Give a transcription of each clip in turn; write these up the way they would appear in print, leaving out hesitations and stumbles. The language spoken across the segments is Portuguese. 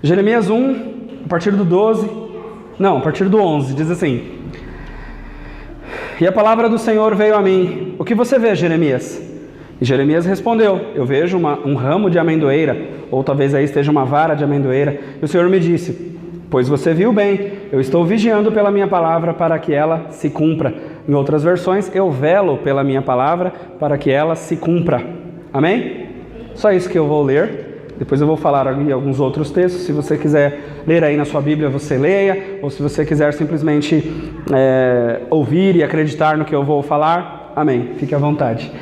Jeremias 1, a partir do 12, não, a partir do 11, diz assim: E a palavra do Senhor veio a mim. O que você vê, Jeremias? E Jeremias respondeu: Eu vejo um ramo de amendoeira, ou talvez aí esteja uma vara de amendoeira. E o Senhor me disse: Pois você viu bem, eu estou vigiando pela minha palavra para que ela se cumpra. Em outras versões, eu velo pela minha palavra para que ela se cumpra. Amém? Só isso que eu vou ler. Depois eu vou falar ali alguns outros textos. Se você quiser ler aí na sua Bíblia, você leia. Ou se você quiser simplesmente ouvir e acreditar no que eu vou falar, amém. Fique à vontade.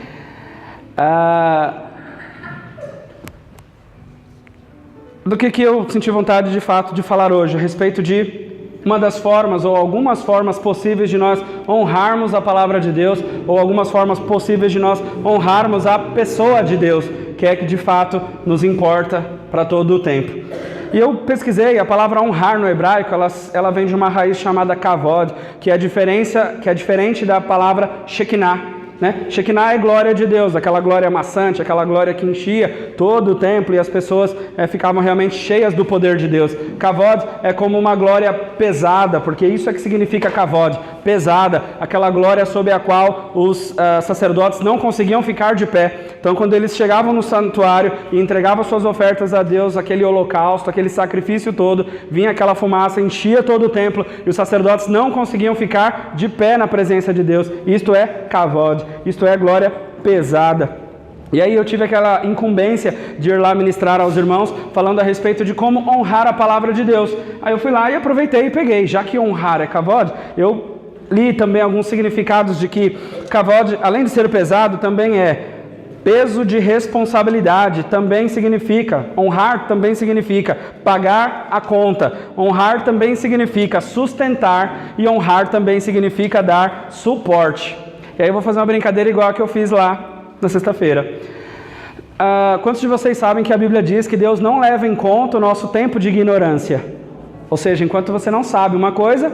Do que eu senti vontade de fato de falar hoje? A respeito de uma das formas ou algumas formas possíveis de nós honrarmos a palavra de Deus, ou algumas formas possíveis de nós honrarmos a pessoa de Deus, que é que de fato nos importa para todo o tempo. E eu pesquisei, a palavra honrar no hebraico, ela vem de uma raiz chamada kavod, que é diferente da palavra shekinah. Né? Shekinah é glória de Deus, aquela glória maçante, aquela glória que enchia todo o templo e as pessoas ficavam realmente cheias do poder de Deus. Kavod é como uma glória pesada, porque isso é que significa kavod, pesada, aquela glória sobre a qual os sacerdotes não conseguiam ficar de pé. Então quando eles chegavam no santuário e entregavam suas ofertas a Deus, aquele holocausto, aquele sacrifício todo, vinha aquela fumaça, enchia todo o templo e os sacerdotes não conseguiam ficar de pé na presença de Deus. Isto é kavod. Isto é glória pesada. E aí eu tive aquela incumbência de ir lá ministrar aos irmãos, falando a respeito de como honrar a palavra de Deus. Aí eu fui lá e aproveitei e peguei. Já que honrar é kavod, eu li também alguns significados de que kavod, além de ser pesado, também é peso de responsabilidade, também significa, honrar também significa pagar a conta, honrar também significa sustentar e honrar também significa dar suporte. E aí eu vou fazer uma brincadeira igual a que eu fiz lá na sexta-feira. Quantos de vocês sabem que a Bíblia diz que Deus não leva em conta o nosso tempo de ignorância? Ou seja, enquanto você não sabe uma coisa,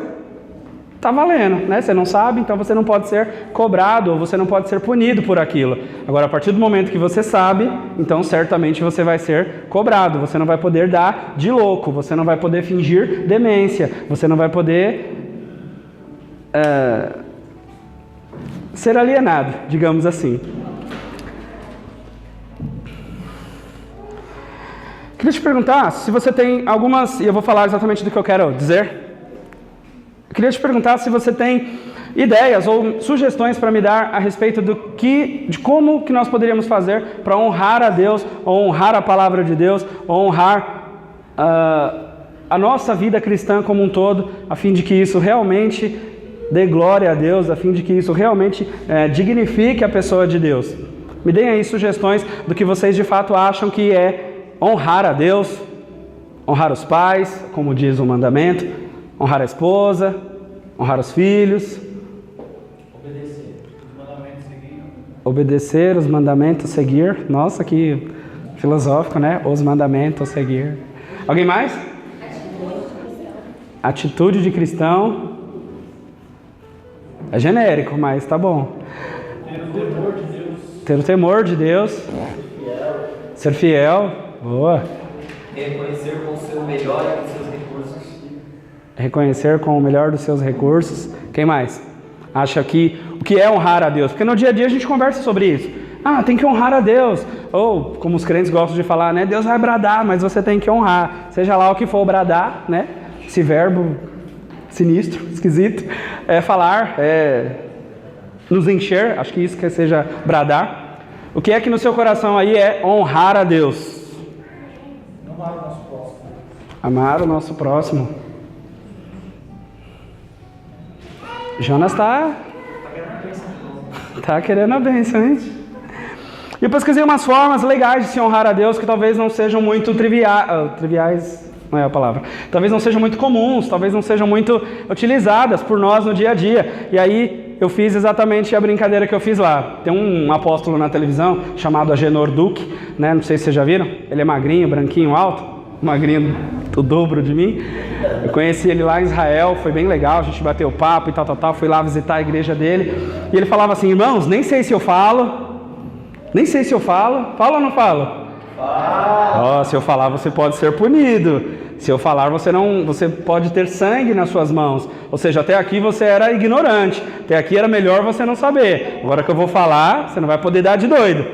está valendo, né? Você não sabe, então você não pode ser cobrado ou você não pode ser punido por aquilo. Agora, a partir do momento que você sabe, então certamente você vai ser cobrado. Você não vai poder dar de louco, você não vai poder fingir demência, você não vai poder ser alienado, digamos assim. Queria te perguntar se você tem algumas, e eu vou falar exatamente do que eu quero dizer. Queria te perguntar se você tem ideias ou sugestões para me dar a respeito de como que nós poderíamos fazer para honrar a Deus, ou honrar a palavra de Deus, ou honrar a nossa vida cristã como um todo, a fim de que isso realmente dê glória a Deus, a fim de que isso realmente dignifique a pessoa de Deus. Me deem aí sugestões do que vocês de fato acham que é honrar a Deus, honrar os pais, como diz o mandamento, honrar a esposa, honrar os filhos. Obedecer os mandamentos, seguir. Nossa, que filosófico, né? Os mandamentos, seguir. Alguém mais? Atitude de cristão. É genérico, mas tá bom. Ter o temor de Deus. Ter o temor de Deus. Ser fiel. Boa. Reconhecer com o seu melhor dos seus recursos. Reconhecer com o melhor dos seus recursos. Quem mais? Acha que o que é honrar a Deus? Porque no dia a dia a gente conversa sobre isso. Tem que honrar a Deus. Ou, como os crentes gostam de falar, né? Deus vai bradar, mas você tem que honrar. Seja lá o que for bradar, né? Esse verbo sinistro, esquisito, falar, nos encher, acho que isso que seja bradar. O que é que no seu coração aí é honrar a Deus? Amar o nosso próximo. Amar o nosso próximo. Jonas está querendo a bênção, hein? E eu pesquisei umas formas legais de se honrar a Deus que talvez não sejam muito triviais, não é a palavra. Talvez não sejam muito comuns, talvez não sejam muito utilizadas por nós no dia a dia. E aí eu fiz exatamente a brincadeira que eu fiz lá. Tem um apóstolo na televisão chamado Agenor Duque, né? Não sei se vocês já viram. Ele é magrinho, branquinho, alto, magrinho o dobro de mim. Eu conheci ele lá em Israel, foi bem legal, a gente bateu papo e tal. Fui lá visitar a igreja dele. E ele falava assim: irmãos, nem sei se eu falo. Falo ou não falo? Se eu falar, você pode ser punido. Se eu falar, você pode ter sangue nas suas mãos. Ou seja, até aqui você era ignorante. Até aqui era melhor você não saber. Agora que eu vou falar, você não vai poder dar de doido.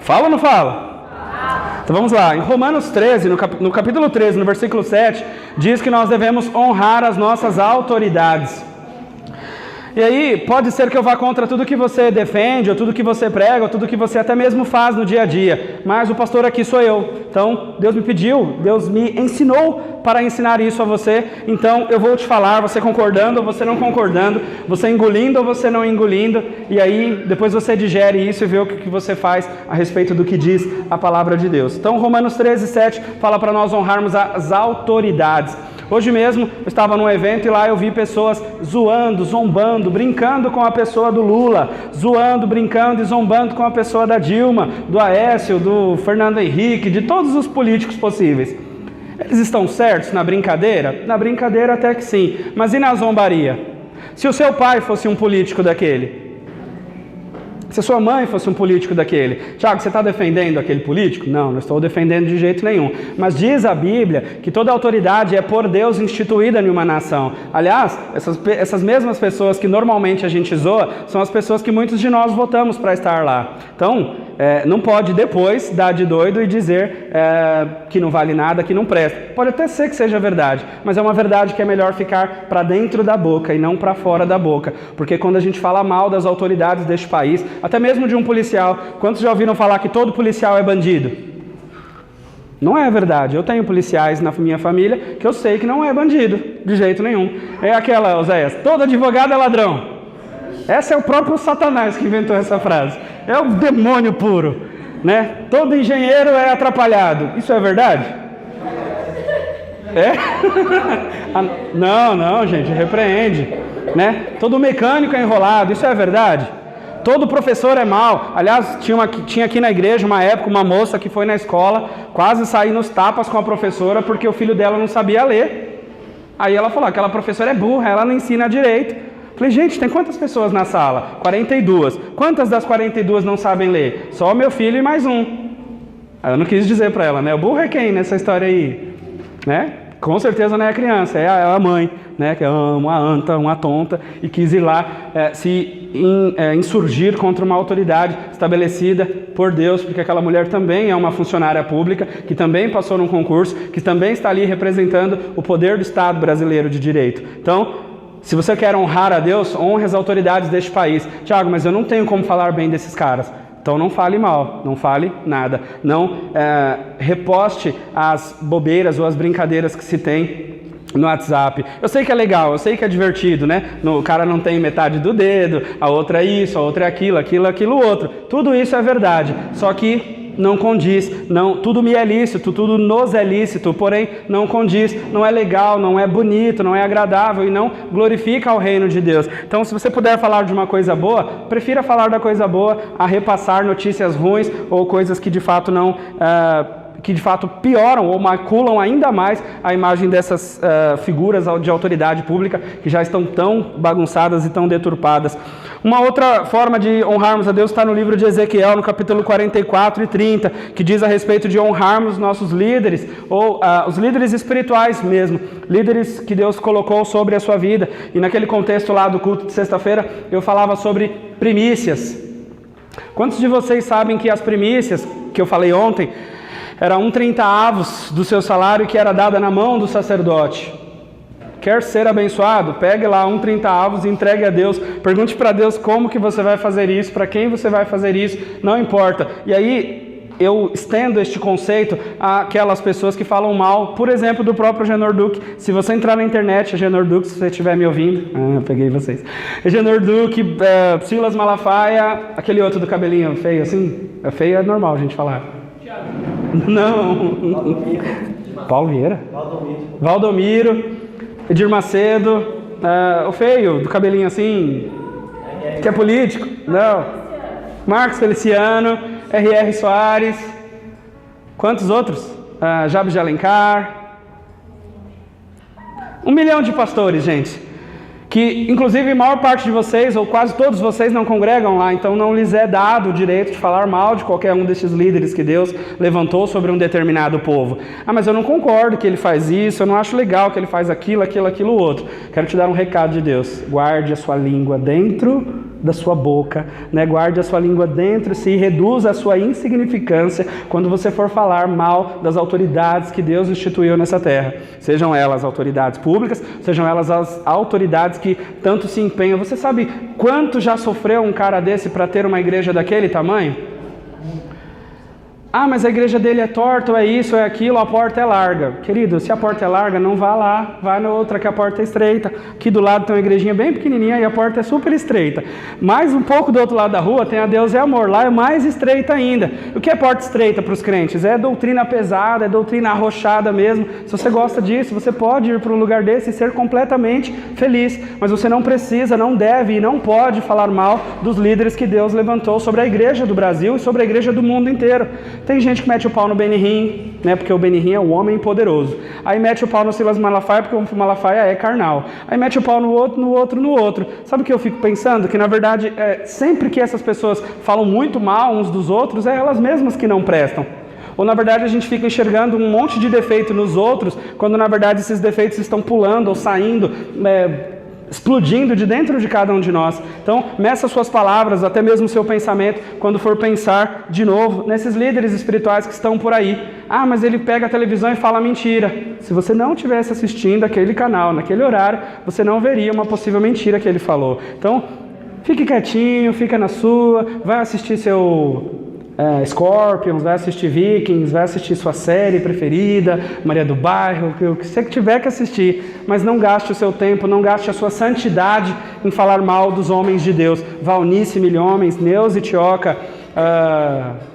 Fala ou não fala? Então vamos lá. Em Romanos 13, no capítulo 13, no versículo 7, diz que nós devemos honrar as nossas autoridades. E aí, pode ser que eu vá contra tudo que você defende, ou tudo que você prega, ou tudo que você até mesmo faz no dia a dia. Mas o pastor aqui sou eu. Então, Deus me pediu, Deus me ensinou para ensinar isso a você. Então, eu vou te falar, você concordando ou você não concordando, você engolindo ou você não engolindo. E aí, depois você digere isso e vê o que você faz a respeito do que diz a palavra de Deus. Então, Romanos 13, 7 fala para nós honrarmos as autoridades. Hoje mesmo eu estava num evento e lá eu vi pessoas zoando, zombando, brincando com a pessoa do Lula, zoando, brincando e zombando com a pessoa da Dilma, do Aécio, do Fernando Henrique, de todos os políticos possíveis. Eles estão certos na brincadeira? Na brincadeira até que sim, mas e na zombaria? Se o seu pai fosse um político daquele? Se a sua mãe fosse um político daquele? Tiago, você está defendendo aquele político? Não estou defendendo de jeito nenhum. Mas diz a Bíblia que toda autoridade é por Deus instituída em uma nação. Aliás, essas mesmas pessoas que normalmente a gente zoa, são as pessoas que muitos de nós votamos para estar lá. Então, não pode depois dar de doido e dizer que não vale nada, que não presta. Pode até ser que seja verdade, mas é uma verdade que é melhor ficar para dentro da boca e não para fora da boca. Porque quando a gente fala mal das autoridades deste país, até mesmo de um policial, quantos já ouviram falar que todo policial é bandido? Não é verdade. Eu tenho policiais na minha família que eu sei que não é bandido, de jeito nenhum. É aquela, Oséias, todo advogado é ladrão. Esse é o próprio Satanás que inventou essa frase. É o demônio puro, né? Todo engenheiro é atrapalhado. Isso é verdade? É? Não, gente, repreende, né? Todo mecânico é enrolado. Isso é verdade? Todo professor é mau. Aliás, tinha aqui na igreja uma época uma moça que foi na escola quase sair nos tapas com a professora porque o filho dela não sabia ler. Aí ela falou, aquela professora é burra, ela não ensina direito. Falei, gente, tem quantas pessoas na sala? 42. Quantas das 42 não sabem ler? Só o meu filho e mais um. Aí eu não quis dizer para ela, né? O burro é quem nessa história aí? Né? Com certeza não é a criança, é a mãe, né? Que é uma anta, uma tonta, e quis ir lá insurgir contra uma autoridade estabelecida por Deus, porque aquela mulher também é uma funcionária pública, que também passou num concurso, que também está ali representando o poder do Estado brasileiro de direito. Então, se você quer honrar a Deus, honre as autoridades deste país. Tiago, mas eu não tenho como falar bem desses caras. Então não fale mal, não fale nada. Não reposte as bobeiras ou as brincadeiras que se tem no WhatsApp. Eu sei que é legal, eu sei que é divertido, né? O cara não tem metade do dedo, a outra é isso, a outra é aquilo outro. Tudo isso é verdade, só que não condiz, tudo me é lícito, tudo nos é lícito, porém não condiz, não é legal, não é bonito, não é agradável e não glorifica o reino de Deus. Então, se você puder falar de uma coisa boa, prefira falar da coisa boa a repassar notícias ruins ou coisas que de fato que de fato pioram ou maculam ainda mais a imagem dessas figuras de autoridade pública que já estão tão bagunçadas e tão deturpadas. Uma outra forma de honrarmos a Deus está no livro de Ezequiel, no capítulo 44 e 30, que diz a respeito de honrarmos nossos líderes, ou os líderes espirituais mesmo, líderes que Deus colocou sobre a sua vida. E naquele contexto lá do culto de sexta-feira, eu falava sobre primícias. Quantos de vocês sabem que as primícias, que eu falei ontem, era 1/30 do seu salário que era dada na mão do sacerdote? Quer ser abençoado? Pegue lá 1/30 e entregue a Deus. Pergunte para Deus como que você vai fazer isso, para quem você vai fazer isso, não importa. E aí eu estendo este conceito àquelas pessoas que falam mal, por exemplo, do próprio Agenor Duque. Se você entrar na internet, Agenor Duque, se você estiver me ouvindo, peguei vocês. Agenor Duque, Silas Malafaia, aquele outro do cabelinho feio assim, feio é normal a gente falar. Não. Paulo Vieira? Valdomiro, Edir Macedo, o feio, do cabelinho assim, que é político? Não. Marcos Feliciano, R.R. Soares, quantos outros? Jabes de Alencar. 1 milhão de pastores, gente, que inclusive a maior parte de vocês, ou quase todos vocês, não congregam lá, então não lhes é dado o direito de falar mal de qualquer um desses líderes que Deus levantou sobre um determinado povo. Ah, mas eu não concordo que ele faz isso, eu não acho legal que ele faz aquilo, outro. Quero te dar um recado de Deus: guarde a sua língua dentro da sua boca, né? Guarde a sua língua dentro de si e reduza a sua insignificância quando você for falar mal das autoridades que Deus instituiu nessa terra. Sejam elas autoridades públicas, sejam elas as autoridades que tanto se empenham. Você sabe quanto já sofreu um cara desse para ter uma igreja daquele tamanho? Ah, mas a igreja dele é torta, ou é isso, ou é aquilo, a porta é larga. Querido, se a porta é larga, não vá lá, vai na outra que a porta é estreita. Aqui do lado tem uma igrejinha bem pequenininha e a porta é super estreita. Mais um pouco do outro lado da rua tem a Deus é Amor, lá é mais estreita ainda. O que é porta estreita para os crentes? É doutrina pesada, é doutrina arrochada mesmo. Se você gosta disso, você pode ir para um lugar desse e ser completamente feliz. Mas você não precisa, não deve e não pode falar mal dos líderes que Deus levantou sobre a igreja do Brasil e sobre a igreja do mundo inteiro. Tem gente que mete o pau no Benihim, né, porque o Benihim é o homem poderoso. Aí mete o pau no Silas Malafaia, porque o Malafaia é carnal. Aí mete o pau no outro. Sabe o que eu fico pensando? Que na verdade, sempre que essas pessoas falam muito mal uns dos outros, é elas mesmas que não prestam. Ou na verdade a gente fica enxergando um monte de defeito nos outros, quando na verdade esses defeitos estão pulando ou saindo, explodindo de dentro de cada um de nós. Então, meça suas palavras, até mesmo o seu pensamento, quando for pensar de novo nesses líderes espirituais que estão por aí. Ah, mas ele pega a televisão e fala mentira. Se você não estivesse assistindo aquele canal, naquele horário, você não veria uma possível mentira que ele falou. Então, fique quietinho, fica na sua, vai assistir seu Scorpions, vai assistir Vikings, vai assistir sua série preferida, Maria do Bairro, o que você tiver que assistir, mas não gaste o seu tempo, não gaste a sua santidade em falar mal dos homens de Deus. Valnice Milhomens, Neuza Tioca,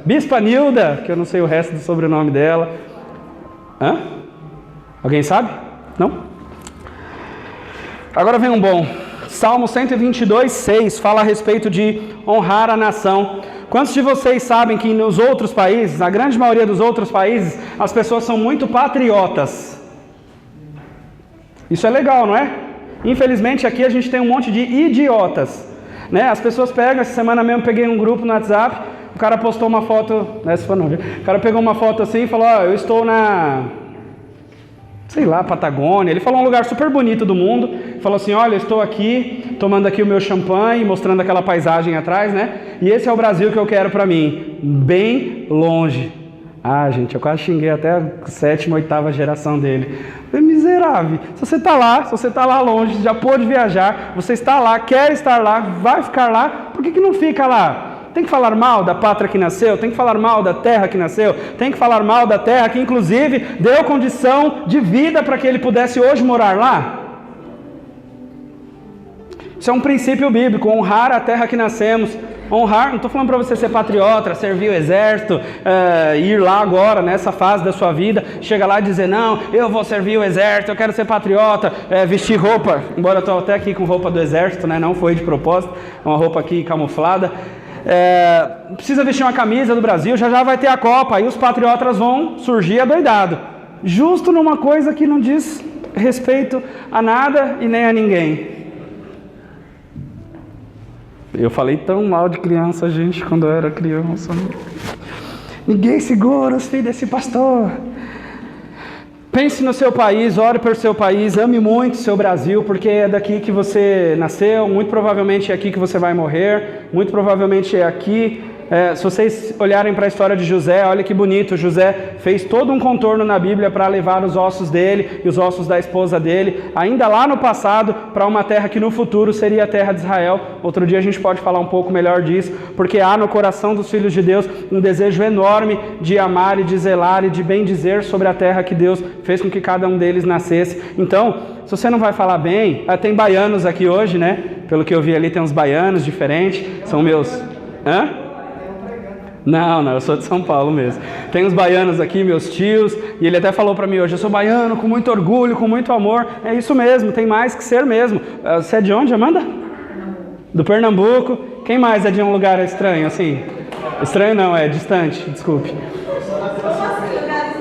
Bispa Nilda, que eu não sei o resto do sobrenome dela. Alguém sabe? Não? Agora vem um bom. Salmo 122:6 fala a respeito de honrar a nação. Quantos de vocês sabem que nos outros países, na grande maioria dos outros países, as pessoas são muito patriotas? Isso é legal, não é? Infelizmente aqui a gente tem um monte de idiotas, né? As pessoas pegam, essa semana mesmo peguei um grupo no WhatsApp, o cara postou uma foto, o cara pegou uma foto assim e falou, eu estou na... sei lá, Patagônia. Ele falou um lugar super bonito do mundo. Falou assim, olha, eu estou aqui, tomando aqui o meu champanhe, mostrando aquela paisagem atrás, né? E esse é o Brasil que eu quero para mim, bem longe. Ah, gente, eu quase xinguei até a 7ª, 8ª geração dele. É miserável. Se você está lá longe, já pôde viajar, você está lá, quer estar lá, vai ficar lá, por que não fica lá? Tem que falar mal da pátria que nasceu, tem que falar mal da terra que nasceu, tem que falar mal da terra que inclusive deu condição de vida para que ele pudesse hoje morar lá. Isso é um princípio bíblico, honrar a terra que nascemos. Honrar, não estou falando para você ser patriota, servir o exército, ir lá agora, nessa fase da sua vida, chega lá e dizer, não, eu vou servir o exército, eu quero ser patriota, vestir roupa, embora eu estou até aqui com roupa do exército, né, não foi de propósito, uma roupa aqui camuflada. Precisa vestir uma camisa do Brasil, já vai ter a Copa, aí os patriotas vão surgir adoidado, justo numa coisa que não diz respeito a nada e nem a ninguém. Eu falei tão mal de criança, gente, quando eu era criança. Ninguém segura os filhos desse pastor. Pense no seu país, ore por seu país, ame muito o seu Brasil, porque é daqui que você nasceu, muito provavelmente é aqui que você vai morrer, muito provavelmente é aqui. Se vocês olharem para a história de José, olha que bonito, José fez todo um contorno na Bíblia para levar os ossos dele e os ossos da esposa dele, ainda lá no passado, para uma terra que no futuro seria a terra de Israel. Outro dia a gente pode falar um pouco melhor disso, porque há no coração dos filhos de Deus um desejo enorme de amar e de zelar e de bem dizer sobre a terra que Deus fez com que cada um deles nascesse. Então, se você não vai falar bem, tem baianos aqui hoje, né? Pelo que eu vi ali tem uns baianos diferentes, são meus... Não, eu sou de São Paulo mesmo. Tem uns baianos aqui, meus tios, e ele até falou para mim hoje, eu sou baiano com muito orgulho, com muito amor. É isso mesmo, tem mais que ser mesmo. Você é de onde, Amanda? Do Pernambuco. Quem mais é de um lugar estranho, assim? Estranho não, é distante, desculpe.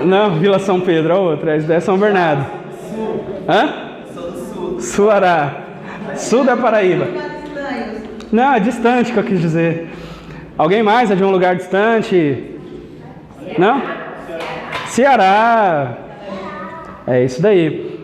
Não, Vila São Pedro, a outra, é São Bernardo. Sou do Sul. Suará. Sul da Paraíba. Não, é distante que eu quis dizer. Alguém mais é de um lugar distante? Não? Ceará. É isso daí.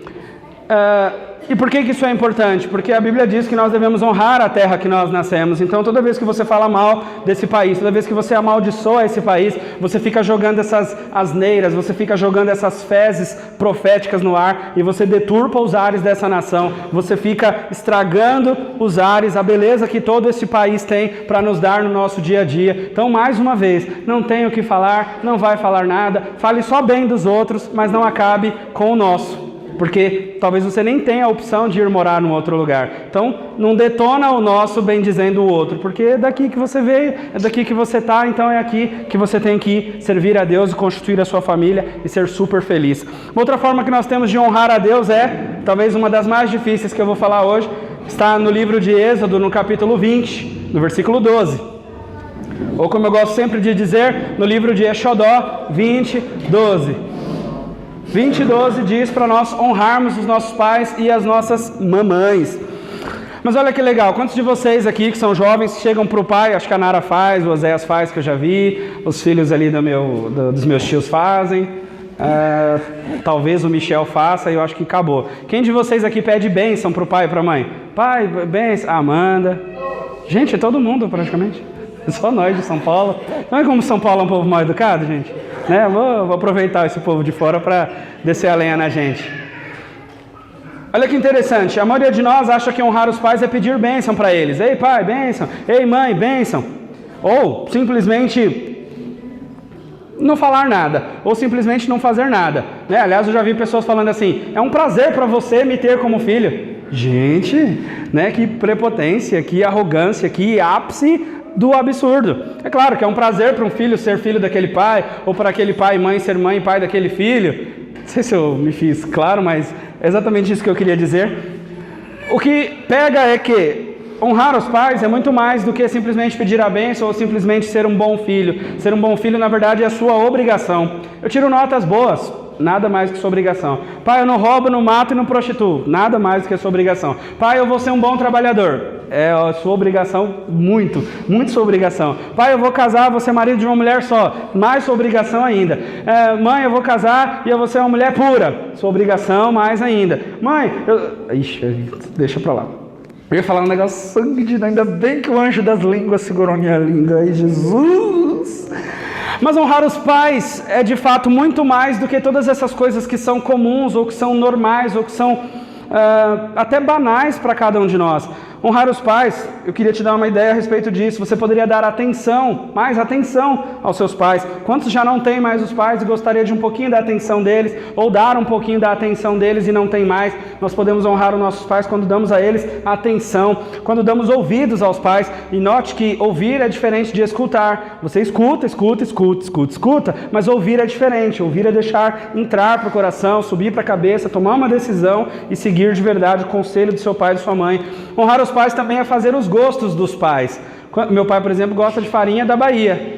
E por que isso é importante? Porque a Bíblia diz que nós devemos honrar a terra que nós nascemos. Então, toda vez que você fala mal desse país, toda vez que você amaldiçoa esse país, você fica jogando essas asneiras, você fica jogando essas fezes proféticas no ar e você deturpa os ares dessa nação. Você fica estragando os ares, a beleza que todo esse país tem para nos dar no nosso dia a dia. Então, mais uma vez, não tem o que falar, não vai falar nada, fale só bem dos outros, mas não acabe com o nosso. Porque talvez você nem tenha a opção de ir morar num outro lugar. Então, não detona o nosso bem dizendo o outro. Porque é daqui que você veio, é daqui que você está, então é aqui que você tem que servir a Deus e constituir a sua família e ser super feliz. Uma outra forma que nós temos de honrar a Deus é, talvez uma das mais difíceis que eu vou falar hoje, está no livro de Êxodo, no capítulo 20, no versículo 12. Ou como eu gosto sempre de dizer, no livro de Exodó, 20, 12. 20:12 diz para nós honrarmos os nossos pais e as nossas mamães. Mas olha que legal, quantos de vocês aqui que são jovens chegam para o pai, acho que a Nara faz, o Oséias faz, que eu já vi, os filhos ali dos meus tios fazem, talvez o Michel faça e eu acho que acabou. Quem de vocês aqui pede bênção para o pai e para a mãe? Pai, bênção, Amanda. Gente, é todo mundo praticamente. Só nós de São Paulo. Não é como São Paulo é um povo mal educado, gente? Né? Vou aproveitar esse povo de fora para descer a lenha na gente. Olha que interessante. A maioria de nós acha que honrar os pais é pedir bênção para eles. Ei, pai, bênção. Ei, mãe, bênção. Ou simplesmente não falar nada. Ou simplesmente não fazer nada. Né? Aliás, eu já vi pessoas falando assim, é um prazer para você me ter como filho. Gente, né? Que prepotência, que arrogância, que ápice do absurdo. É claro que é um prazer para um filho ser filho daquele pai, ou para aquele pai e mãe ser mãe e pai daquele filho. Não sei se eu me fiz claro, mas é exatamente isso que eu queria dizer. O que pega é que honrar os pais é muito mais do que simplesmente pedir a bênção ou simplesmente ser um bom filho. Ser um bom filho, na verdade, é a sua obrigação. Eu tiro notas boas, nada mais que sua obrigação. Pai, eu não roubo, não mato e não prostituo. Nada mais do que a sua obrigação. Pai, eu vou ser um bom trabalhador. É a sua obrigação, muito sua obrigação. Pai, eu vou casar, vou ser marido de uma mulher só. Mais sua obrigação ainda. Mãe, eu vou casar e eu vou ser uma mulher pura. Sua obrigação, mais ainda. Mãe, Ixi, deixa pra lá. Eu ia falar um negócio sangue, ainda bem que o anjo das línguas segurou minha língua. Ai, Jesus! Mas honrar os pais é de fato muito mais do que todas essas coisas que são comuns, ou que são normais, ou que são até banais para cada um de nós. Honrar os pais, eu queria te dar uma ideia a respeito disso. Você poderia dar atenção, mais atenção aos seus pais. Quantos já não têm mais os pais e gostaria de um pouquinho da atenção deles, ou dar um pouquinho da atenção deles e não tem mais? Nós podemos honrar os nossos pais quando damos a eles atenção, quando damos ouvidos aos pais. E note que ouvir é diferente de escutar. Você escuta, mas ouvir é diferente. Ouvir é deixar entrar para o coração, subir para a cabeça, tomar uma decisão e seguir de verdade o conselho do seu pai e de sua mãe. Honrar os pais também é fazer os gostos dos pais. Meu pai, por exemplo, gosta de farinha da Bahia.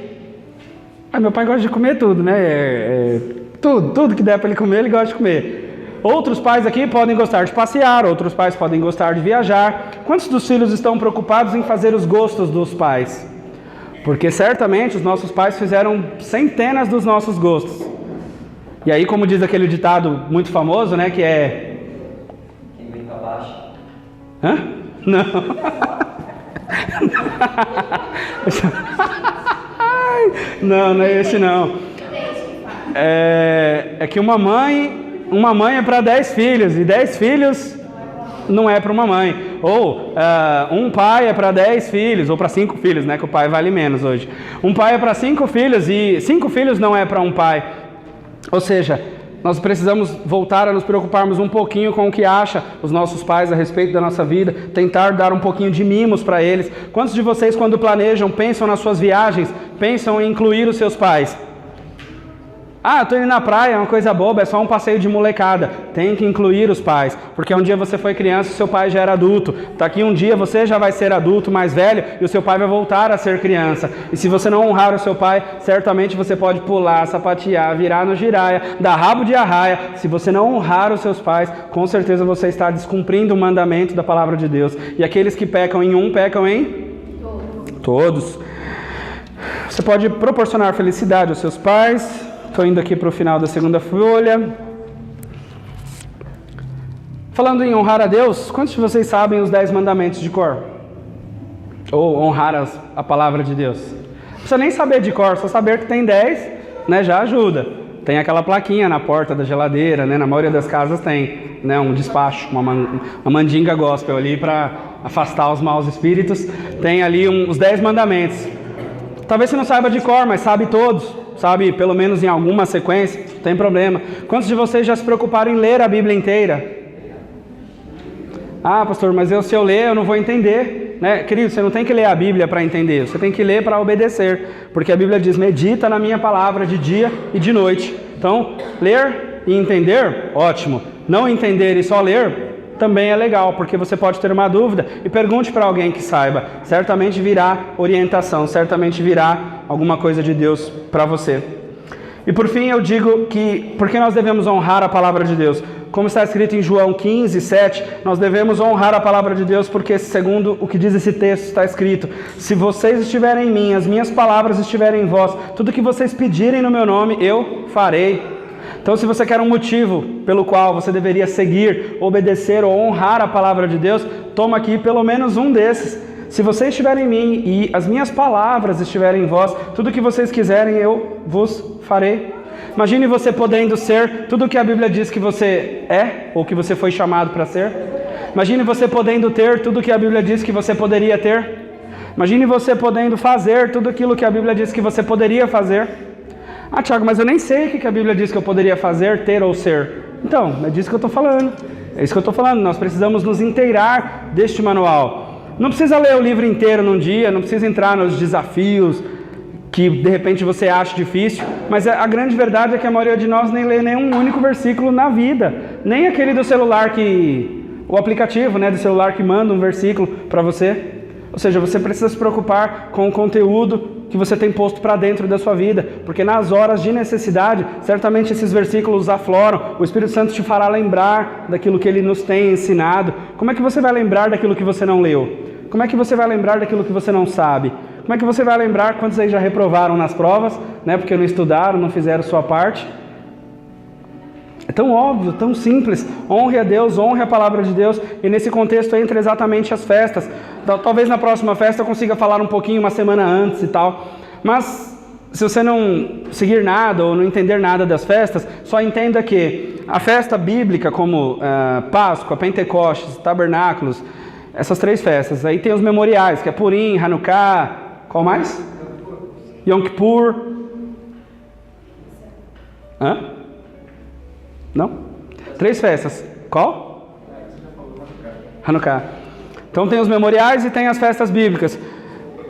Meu pai gosta de comer tudo, né? Tudo que der para ele comer, ele gosta de comer. Outros pais aqui podem gostar de passear, outros pais podem gostar de viajar. Quantos dos filhos estão preocupados em fazer os gostos dos pais? Porque certamente os nossos pais fizeram centenas dos nossos gostos. E aí, como diz aquele ditado muito famoso, né? Que é... Quem brinca baixa. Hã? Não. Não é esse não. É que uma mãe é para 10 filhos, e 10 filhos não é para uma mãe. Ou um pai é para 10 filhos, ou para 5 filhos, né? Que o pai vale menos hoje. Um pai é para 5 filhos, e 5 filhos não é para um pai. Ou seja, nós precisamos voltar a nos preocuparmos um pouquinho com o que acham os nossos pais a respeito da nossa vida, tentar dar um pouquinho de mimos para eles. Quantos de vocês, quando planejam, pensam nas suas viagens, pensam em incluir os seus pais? Ah, estou indo na praia, é uma coisa boba, é só um passeio de molecada. Tem que incluir os pais, porque um dia você foi criança e seu pai já era adulto. Daqui um dia você já vai ser adulto, mais velho, e o seu pai vai voltar a ser criança. E se você não honrar o seu pai, certamente você pode pular, sapatear, virar no giraia, dar rabo de arraia. Se você não honrar os seus pais, com certeza você está descumprindo o mandamento da palavra de Deus. E aqueles que pecam em um, pecam em todos. Você pode proporcionar felicidade aos seus pais. Estou indo aqui para o final da segunda folha. Falando em honrar a Deus, quantos de vocês sabem os 10 mandamentos de cor? Ou honrar a palavra de Deus? Não precisa nem saber de cor, só saber que tem 10, né, já ajuda. Tem aquela plaquinha na porta da geladeira, né, na maioria das casas tem, né, um despacho, uma mandinga gospel ali para afastar os maus espíritos. Tem ali os 10 mandamentos. Talvez você não saiba de cor, mas sabe todos. Sabe, pelo menos em alguma sequência, não tem problema. Quantos de vocês já se preocuparam em ler a Bíblia inteira? Ah, pastor, mas se eu ler, eu não vou entender. Né? Querido, você não tem que ler a Bíblia para entender, você tem que ler para obedecer. Porque a Bíblia diz, medita na minha palavra de dia e de noite. Então, ler e entender, ótimo. Não entender e só ler, também é legal, porque você pode ter uma dúvida e pergunte para alguém que saiba. Certamente virá orientação, certamente virá alguma coisa de Deus para você. E por fim eu digo que, por que nós devemos honrar a palavra de Deus? Como está escrito em João 15, 7, nós devemos honrar a palavra de Deus porque, segundo o que diz esse texto, está escrito: se vocês estiverem em mim, as minhas palavras estiverem em vós, tudo que vocês pedirem no meu nome, eu farei. Então, se você quer um motivo pelo qual você deveria seguir, obedecer ou honrar a palavra de Deus, toma aqui pelo menos um desses. Se vocês estiverem em mim e as minhas palavras estiverem em vós, tudo que vocês quiserem eu vos farei. Imagine você podendo ser tudo o que a Bíblia diz que você é, ou que você foi chamado para ser. Imagine você podendo ter tudo o que a Bíblia diz que você poderia ter. Imagine você podendo fazer tudo aquilo que a Bíblia diz que você poderia fazer. Ah, Tiago, mas eu nem sei o que a Bíblia diz que eu poderia fazer, ter ou ser. Então, é disso que eu estou falando. É isso que eu estou falando. Nós precisamos nos inteirar deste manual. Não precisa ler o livro inteiro num dia, não precisa entrar nos desafios que de repente você acha difícil, mas a grande verdade é que a maioria de nós nem lê nenhum único versículo na vida. Nem aquele do celular o aplicativo, né, do celular que manda um versículo para você. Ou seja, você precisa se preocupar com o conteúdo que você tem posto para dentro da sua vida, porque nas horas de necessidade, certamente esses versículos afloram, o Espírito Santo te fará lembrar daquilo que Ele nos tem ensinado. Como é que você vai lembrar daquilo que você não leu? Como é que você vai lembrar daquilo que você não sabe? Como é que você vai lembrar quantos aí já reprovaram nas provas, né, porque não estudaram, não fizeram sua parte? É tão óbvio, tão simples. Honre a Deus, honre a palavra de Deus. E nesse contexto entra exatamente as festas. Talvez na próxima festa eu consiga falar um pouquinho uma semana antes e tal. Mas se você não seguir nada ou não entender nada das festas, só entenda que a festa bíblica como Páscoa, Pentecostes, Tabernáculos, essas 3 festas. Aí tem os memoriais, que é Purim, Hanukkah, qual mais? Yom Kippur. Hã? Não? 3 festas. Qual? Hanukkah. Então tem os memoriais e tem as festas bíblicas.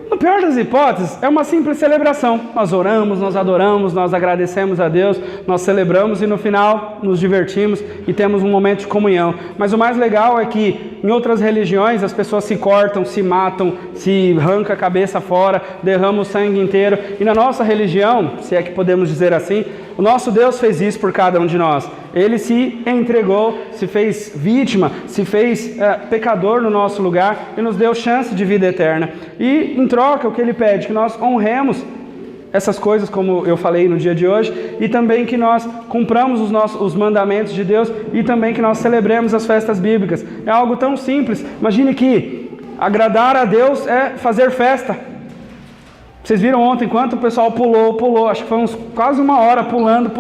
No pior das hipóteses, é uma simples celebração. Nós oramos, nós adoramos, nós agradecemos a Deus, nós celebramos e no final nos divertimos e temos um momento de comunhão. Mas o mais legal é que em outras religiões as pessoas se cortam, se matam, se arranca a cabeça fora, derramam o sangue inteiro. E na nossa religião, se é que podemos dizer assim, o nosso Deus fez isso por cada um de nós. Ele se entregou, se fez vítima, se fez pecador no nosso lugar e nos deu chance de vida eterna. E em troca, o que Ele pede? Que nós honremos essas coisas, como eu falei no dia de hoje, e também que nós cumpramos os mandamentos de Deus e também que nós celebremos as festas bíblicas. É algo tão simples. Imagine que agradar a Deus é fazer festa. Vocês viram ontem quanto o pessoal pulou, acho que foi quase uma hora pulando.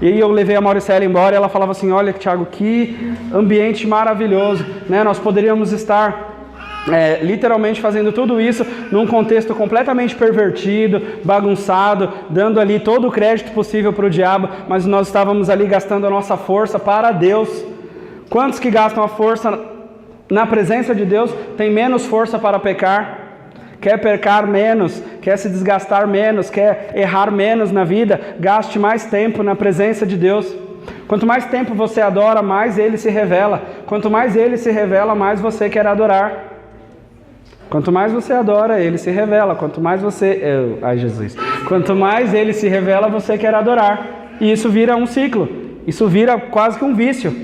E aí eu levei a Mauricela embora e ela falava assim: olha, Tiago, que ambiente maravilhoso, né? Nós poderíamos estar literalmente fazendo tudo isso num contexto completamente pervertido, bagunçado, dando ali todo o crédito possível para o diabo, mas nós estávamos ali gastando a nossa força para Deus. Quantos que gastam a força na presença de Deus têm menos força para pecar? Quer pecar menos, quer se desgastar menos, quer errar menos na vida, gaste mais tempo na presença de Deus. Quanto mais tempo você adora, mais Ele se revela. Quanto mais Ele se revela, mais você quer adorar. Quanto mais você adora, Ele se revela. Quanto mais você... Quanto mais Ele se revela, você quer adorar. E isso vira um ciclo. Isso vira quase que um vício.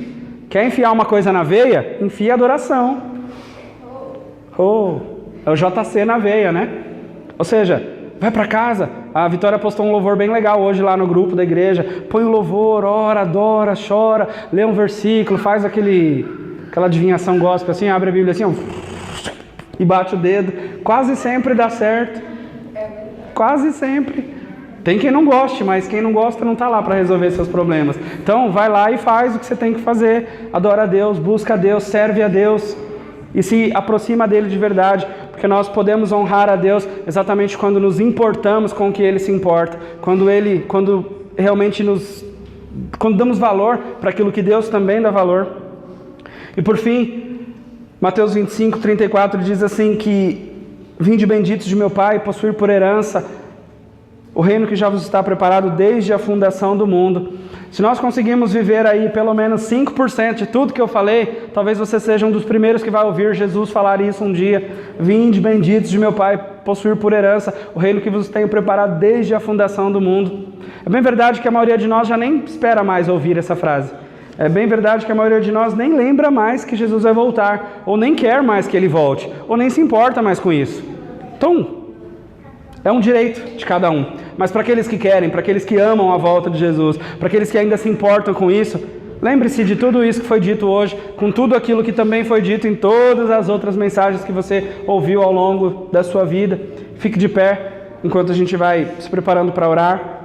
Quer enfiar uma coisa na veia? Enfia adoração. É o JC na veia, né? Ou seja, vai para casa. A Vitória postou um louvor bem legal hoje lá no grupo da igreja. Põe o louvor, ora, adora, chora, lê um versículo, faz aquela adivinhação gospel assim, abre a Bíblia assim, ó, e bate o dedo. Quase sempre dá certo. Quase sempre. Tem quem não goste, mas quem não gosta não está lá para resolver seus problemas. Então vai lá e faz o que você tem que fazer. Adora a Deus, busca a Deus, serve a Deus e se aproxima dele de verdade, porque nós podemos honrar a Deus exatamente quando nos importamos com o que Ele se importa, quando realmente quando damos valor para aquilo que Deus também dá valor. E por fim, Mateus 25, 34 diz assim que: vinde benditos de meu Pai, possuir por herança o reino que já vos está preparado desde a fundação do mundo. Se nós conseguimos viver aí pelo menos 5% de tudo que eu falei, talvez você seja um dos primeiros que vai ouvir Jesus falar isso um dia. Vinde benditos de meu Pai, possuir por herança o reino que vos tenho preparado desde a fundação do mundo. É bem verdade que a maioria de nós já nem espera mais ouvir essa frase. É bem verdade que a maioria de nós nem lembra mais que Jesus vai voltar, ou nem quer mais que Ele volte, ou nem se importa mais com isso. Então, é um direito de cada um. Mas para aqueles que querem, para aqueles que amam a volta de Jesus, para aqueles que ainda se importam com isso, lembre-se de tudo isso que foi dito hoje, com tudo aquilo que também foi dito em todas as outras mensagens que você ouviu ao longo da sua vida. Fique de pé enquanto a gente vai se preparando para orar.